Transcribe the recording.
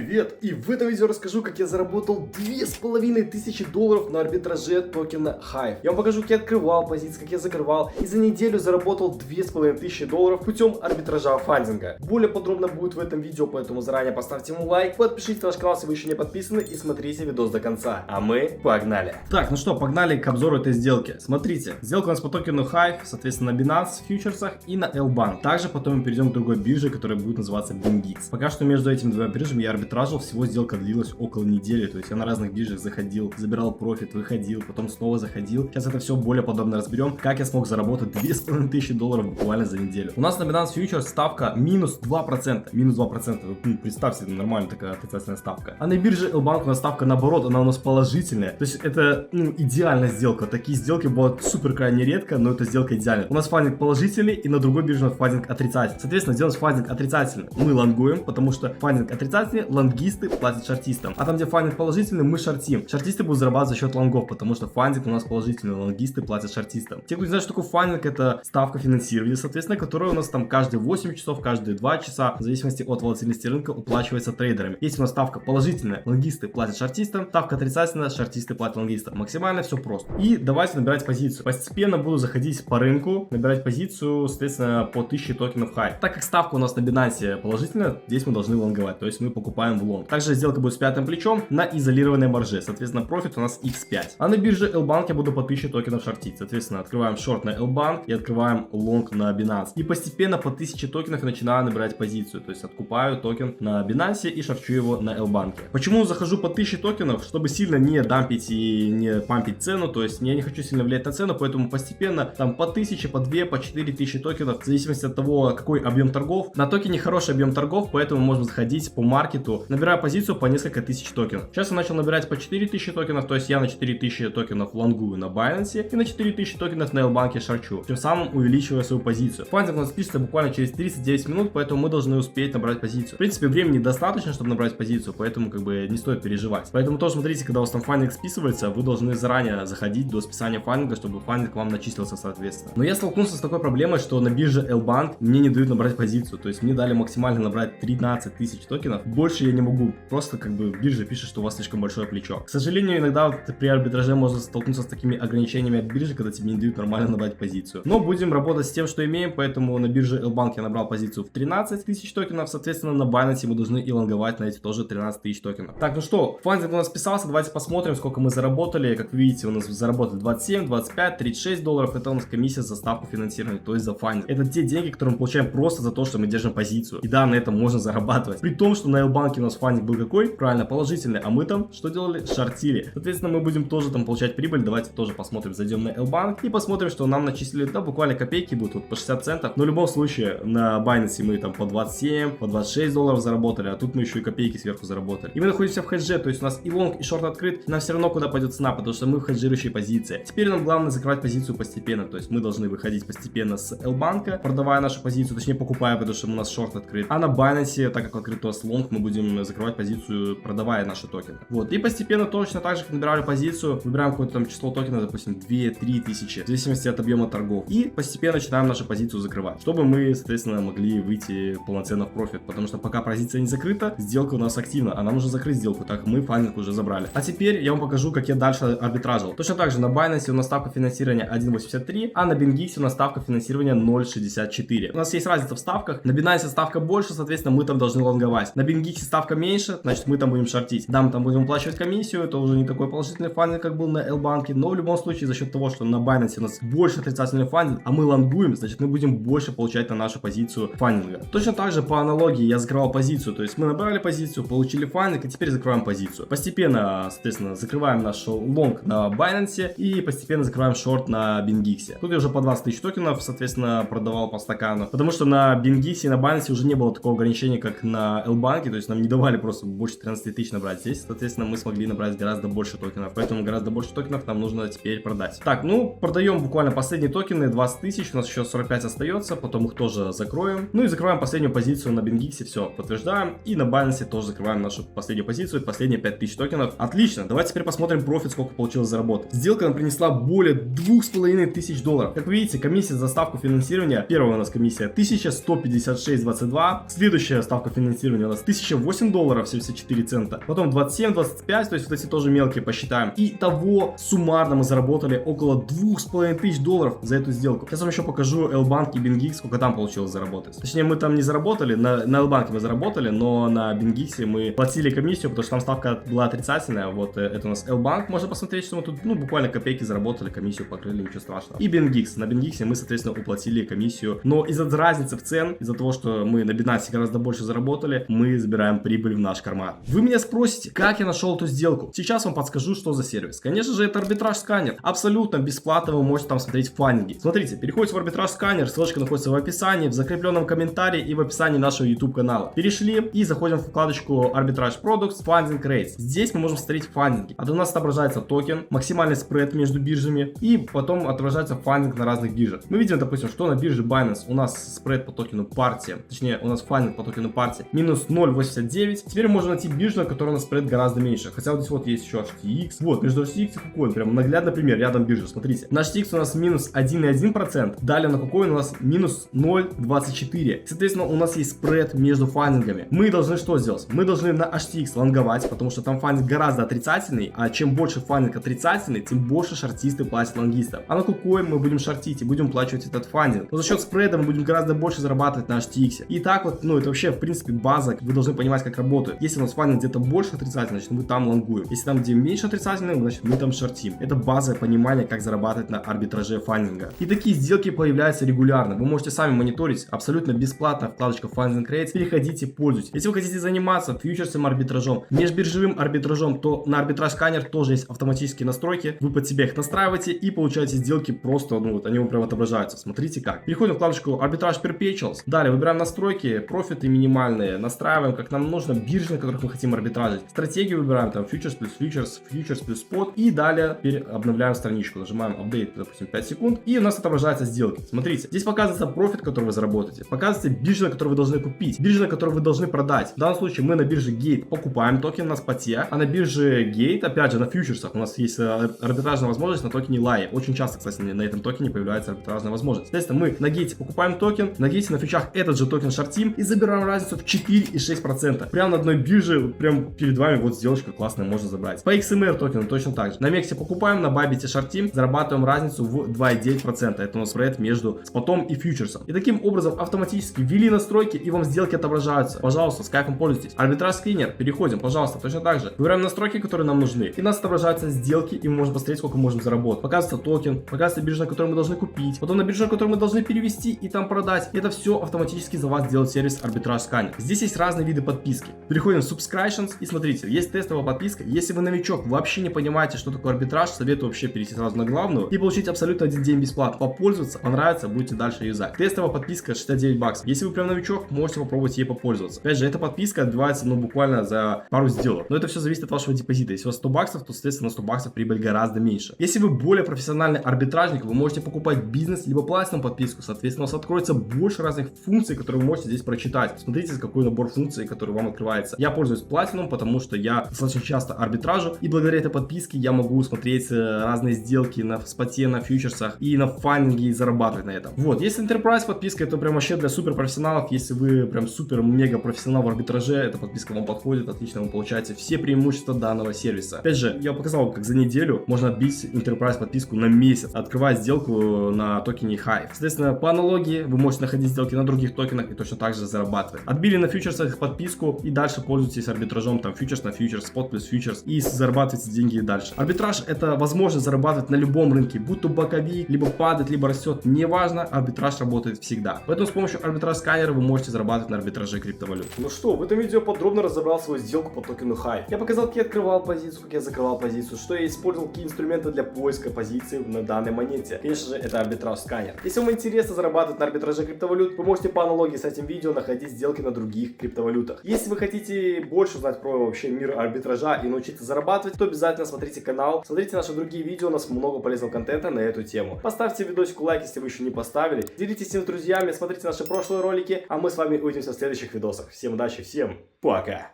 Привет! И в этом видео расскажу, как я заработал $2500 на арбитраже токена Hive. Я вам покажу, как я открывал позиции, как я закрывал, и за неделю заработал $2500 путем арбитража фандинга. Более подробно будет в этом видео, поэтому заранее поставьте ему лайк, подпишитесь на наш канал, если вы еще не подписаны, и смотрите видос до конца. А мы погнали! Так, ну что, погнали к обзору этой сделки. Смотрите, сделка у нас по токену Hive, соответственно, на Binance фьючерсах и на L-Bank. Также потом мы перейдем к другой бирже, которая будет называться BingX. Пока что между этими двумя биржами я арбитражил, всего сделка длилась около недели, то есть я на разных биржах заходил, забирал профит, выходил, потом снова заходил. Сейчас это все более подробно разберем, как я смог заработать $2500 буквально за неделю. У нас на Binance Futures ставка минус 2%, вы представьте, это нормальная такая отрицательная ставка. А на бирже L-Bank у нас ставка наоборот, она у нас положительная, то есть это идеальная сделка. Такие сделки бывают супер крайне редко, но эта сделка идеальная. У нас фандинг положительный, и на другой бирже у нас фандинг отрицательный. Соответственно, делать фандинг отрицательный мы лонгуем, потому что фандинг отрицательный, лонгисты платят шортистам. А там, где фандинг положительный, мы шортим. Шортисты будут зарабатывать за счет лонгов, потому что фандинг у нас положительный, лонгисты платят шортистам. Те, кто не знает, что такое фандинг, это ставка финансирования, соответственно, которая у нас там каждые 8 часов, каждые 2 часа, в зависимости от волатильности рынка, уплачивается трейдерами. Если у нас ставка положительная, лонгисты платят шортистам, ставка отрицательная, шортисты платят лонгистам. Максимально все просто. И давайте набирать позицию. Постепенно буду заходить по рынку, набирать позицию, соответственно, по 1000 токенов Hive. Так как ставка у нас на Binance положительная, здесь мы должны лонговать, то есть мы покупаем в лонг. Также сделка будет с пятым плечом на изолированной марже, соответственно, профит у нас x5. А на бирже L-Bank я буду по 1000 токенов шортить, соответственно, открываем шорт на L-Bank и открываем лонг на Binance. И постепенно по 1000 токенов начинаю набирать позицию, то есть откупаю токен на Binance и шорчу его на L-Bank. Почему захожу по 1000 токенов? Чтобы сильно не дампить и не пампить цену, то есть я не хочу сильно влиять на цену, поэтому постепенно там по 1000, по 2, по 4000 токенов, в зависимости от того, какой объем торгов. На токене хороший объем торгов, поэтому можно заходить по маркету, набираю позицию по несколько тысяч токенов. Сейчас я начал набирать по 4000 токенов, то есть я на 4000 токенов лонгую на Binance и на 4000 токенов на L-Bank шарчу, тем самым увеличивая свою позицию. Фандинг у нас пишется буквально через 39 минут, поэтому мы должны успеть набрать позицию. В принципе, времени достаточно, чтобы набрать позицию, поэтому как бы не стоит переживать. Поэтому тоже смотрите, когда у вас там фандинг списывается, вы должны заранее заходить до списания фандинга, чтобы фандинг вам начислился соответственно. Но я столкнулся с такой проблемой, что на бирже L-Bank мне не дают набрать позицию, то есть мне дали максимально набрать 13 тысяч токенов, больше я не могу, просто как бы биржа пишет, что у вас слишком большое плечо. К сожалению, иногда при арбитраже можно столкнуться с такими ограничениями от биржи, когда тебе не дают нормально набрать позицию. Но будем работать с тем, что имеем, поэтому на бирже L-Bank я набрал позицию в 13 тысяч токенов, соответственно, на Binance мы должны и лонговать на эти тоже 13 тысяч токенов. Так, ну что, фандинг у нас списался, давайте посмотрим, сколько мы заработали. Как вы видите, у нас заработали 27, 25, $36, это у нас комиссия за ставку финансирования, то есть за фандинг. Это те деньги, которые мы получаем просто за то, что мы держим позицию. И да, на этом можно зарабатывать. При том, что на L-Bank у нас фандинг был какой? Правильно, положительный. А мы там что делали? Шортили. Соответственно, мы будем тоже там получать прибыль. Давайте тоже посмотрим. Зайдем на L-Bank и посмотрим, что нам начислили. Да, буквально копейки будут, вот по 60 центов. Но в любом случае, на Binance мы там по 27, по $26 заработали. А тут мы еще и копейки сверху заработали. И мы находимся в хедже. То есть у нас и лонг, и шорт открыт. И нам все равно куда пойдет цена, потому что мы в хеджирующей позиции. Теперь нам главное закрывать позицию постепенно. То есть мы должны выходить постепенно с L-Bank, продавая нашу позицию, точнее покупая, потому что у нас шорт открыт. А на Binance, так как открыт у нас лонг, мы будем закрывать позицию, продавая наши токены. Вот. И постепенно точно так же, как набирали позицию, выбираем какое-то там число токенов, допустим, 2-3 тысячи, в зависимости от объема торгов. И постепенно начинаем нашу позицию закрывать, чтобы мы, соответственно, могли выйти полноценно в профит. Потому что пока позиция не закрыта, сделка у нас активна, а нам нужно закрыть сделку, так мы фандинг уже забрали. А теперь я вам покажу, как я дальше арбитражил. Точно так же на Binance у нас ставка финансирования 1.83, а на BingX у нас ставка финансирования 0.64. У нас есть разница в ставках. На Binance ставка больше, соответственно, мы там должны лонговать. На BingX ставка меньше, значит, мы там будем шортить. Да, мы там будем уплачивать комиссию, это уже не такой положительный фандинг, как был на L-Bank, но в любом случае, за счет того, что на Binance у нас больше отрицательный фандинг, а мы лонгуем, значит, мы будем больше получать на нашу позицию фандинга. Точно так же, по аналогии, я закрывал позицию, то есть мы набрали позицию, получили фандинг, и теперь закрываем позицию. Постепенно, соответственно, закрываем наш лонг на Binance и постепенно закрываем шорт на BingX. Тут я уже по 20 тысяч токенов, соответственно, продавал по стакану, потому что на BingX и на Binance уже не было такого ограничения, как на L-Bank, то есть нам не давали просто больше 13 тысяч набрать. Здесь, соответственно, мы смогли набрать гораздо больше токенов, поэтому гораздо больше токенов нам нужно теперь продать. Так, ну, продаем буквально последние токены, 20 тысяч, у нас еще 45 остается, потом их тоже закроем. Ну и закрываем последнюю позицию на BingX, все, подтверждаем. И на Binance тоже закрываем нашу последнюю позицию, последние 5000 токенов. Отлично, давайте теперь посмотрим профит, сколько получилось заработать. Сделка нам принесла более $2500. Как вы видите, комиссия за ставку финансирования, первая у нас комиссия 1156,22, следующая ставка финансирования у нас 1080 28 долларов 74 цента, потом 27, 25, то есть вот эти тоже мелкие посчитаем. И того суммарно мы заработали около 2500 долларов за эту сделку. Сейчас вам еще покажу L-Bank и BingX, сколько там получилось заработать. Точнее, мы там не заработали, на L-Bank мы заработали, но на BingX мы платили комиссию, потому что там ставка была отрицательная. Вот это у нас L-Bank, можно посмотреть, что мы тут, ну, буквально копейки заработали, комиссию покрыли, ничего страшного. И BingX, на BingX мы, соответственно, уплатили комиссию, но из-за разницы в цен, из-за того, что мы на Binance гораздо больше заработали, мы забираем прибыль в наш карман. Вы меня спросите, как я нашел эту сделку? Сейчас вам подскажу, что за сервис. Конечно же, это арбитраж сканер. Абсолютно бесплатно вы можете там смотреть фандинги. Смотрите, переходите в арбитраж сканер, ссылочка находится в описании, в закрепленном комментарии и в описании нашего YouTube канала. Перешли и заходим в вкладочку арбитраж Products, Funding Rates. Здесь мы можем смотреть фандинги. А у нас отображается токен, максимальный спред между биржами и потом отображается фандинг на разных биржах. Мы видим, допустим, что на бирже Binance у нас спред по токену партия, точнее у нас фандинг по токену партия минус 0.89. Теперь можно найти биржу, на которой у нас спред гораздо меньше. Хотя вот здесь вот есть еще HTX. Вот, между HTX и KuCoin прям наглядный пример, рядом биржа. Смотрите, на HTX у нас минус 1,1%, далее на KuCoin у нас минус 0.24. Соответственно, у нас есть спред между фандингами. Мы должны что сделать? Мы должны на HTX лонговать, потому что там фандинг гораздо отрицательный, а чем больше фандинг отрицательный, тем больше шортисты платят лонгистам. А на KuCoin мы будем шортить и будем плачивать этот фандинг. Но за счет спреда мы будем гораздо больше зарабатывать на HTX. И так вот, ну это вообще в принципе база, вы должны понимать, как работает. Если у нас фандинг где-то больше отрицательный, значит мы там лонгуем. Если там где меньше отрицательный, значит мы там шортим. Это база понимания, как зарабатывать на арбитраже фандинга. И такие сделки появляются регулярно. Вы можете сами мониторить абсолютно бесплатно, вкладочка Funding Rates. Переходите, пользуйтесь. Если вы хотите заниматься фьючерсным арбитражом, межбиржевым арбитражом, то на арбитраж сканер тоже есть автоматические настройки. Вы под себя их настраиваете и получаете сделки просто, ну вот они вам прям отображаются. Смотрите как. Переходим в вкладочку арбитраж Perpetuals. Далее выбираем настройки, профиты минимальные, настраиваем как нам нужно, биржи, на которых мы хотим арбитражить. Стратегию выбираем там фьючерс плюс фьючерс, фьючерс плюс спот. И далее обновляем страничку. Нажимаем update, допустим, 5 секунд. И у нас отображаются сделки. Смотрите, здесь показывается профит, который вы заработаете. Показывается биржа, на которой вы должны купить. Биржа, на которой вы должны продать. В данном случае мы на бирже Gate покупаем токен на споте, а на бирже Gate, опять же, на фьючерсах у нас есть арбитражная возможность на токене Live. Очень часто, кстати, на этом токене появляется арбитражная возможность. Соответственно, мы на Gate покупаем токен, на Gate на фьючах этот же токен шортим и забираем разницу в 4,6%. Прямо на одной бирже, прям перед вами вот сделочка классная, можно забрать. По XMR токену точно так же. На Мексе покупаем, на Bybit шортим, зарабатываем разницу в 2,9%. Это у нас спред между спотом и фьючерсом. И таким образом автоматически ввели настройки и вам сделки отображаются. Пожалуйста, с кайфом пользуйтесь. Арбитраж скринер, переходим, пожалуйста, точно так же. Выбираем настройки, которые нам нужны. И у нас отображаются сделки, и мы можем посмотреть, сколько мы можем заработать. Показывается токен, показывается биржа, на которую мы должны купить, потом на биржу, на которую мы должны перевести и там продать. И это все автоматически за вас делает сервис арбитраж сканер. Здесь есть разные виды подписки. Переходим в subscriptions и смотрите, есть тестовая подписка. Если вы новичок, вообще не понимаете, что такое арбитраж, советую вообще перейти сразу на главную и получить абсолютно один день бесплатно. Попользоваться, понравится, будете дальше юзать. Тестовая подписка 69 баксов. Если вы прям новичок, можете попробовать ей попользоваться. Опять же, эта подписка отбивается, ну, буквально за пару сделок. Но это все зависит от вашего депозита. Если у вас 100 баксов, то, соответственно, на 100 баксов прибыль гораздо меньше. Если вы более профессиональный арбитражник, вы можете покупать бизнес либо платную подписку. Соответственно, у вас откроется больше разных функций, которые вы можете здесь прочитать. Смотрите, какой набор функций, который вам открывается. Я пользуюсь платином, потому что я достаточно часто арбитражу, и благодаря этой подписке я могу смотреть разные сделки на споте, на фьючерсах и на фандинге и зарабатывать на этом. Вот, если Enterprise подписка, это прям вообще для супер профессионалов. Если вы прям супер-мега профессионал в арбитраже, эта подписка вам подходит, отлично, вы получаете все преимущества данного сервиса. Опять же, я показал, как за неделю можно отбить Enterprise подписку на месяц, открывая сделку на токене Hive. Соответственно, по аналогии, вы можете находить сделки на других токенах и точно так же зарабатывать. Отбили на фьючерсах подписку и дальше пользуйтесь арбитражом, там фьючерс на фьючерс, спот плюс фьючерс и зарабатывайте деньги дальше. Арбитраж — это возможность зарабатывать на любом рынке, будь то боковик, либо падает, либо растет, неважно, арбитраж работает всегда. Поэтому с помощью арбитраж сканера вы можете зарабатывать на арбитраже криптовалют. Ну что, в этом видео подробно разобрал свою сделку по токену Hive. Я показал, как я открывал позицию, как я закрывал позицию, что я использовал, какие инструменты для поиска позиции на данной монете. Конечно же, это арбитраж сканер. Если вам интересно зарабатывать на арбитраже криптовалют, вы можете по аналогии с этим видео находить сделки на других криптовалютах. Если вы хотите больше узнать про вообще мир арбитража и научиться зарабатывать, то обязательно смотрите канал, смотрите наши другие видео, у нас много полезного контента на эту тему. Поставьте видосику лайк, если вы еще не поставили, делитесь с друзьями, смотрите наши прошлые ролики, а мы с вами увидимся в следующих видосах. Всем удачи, всем пока!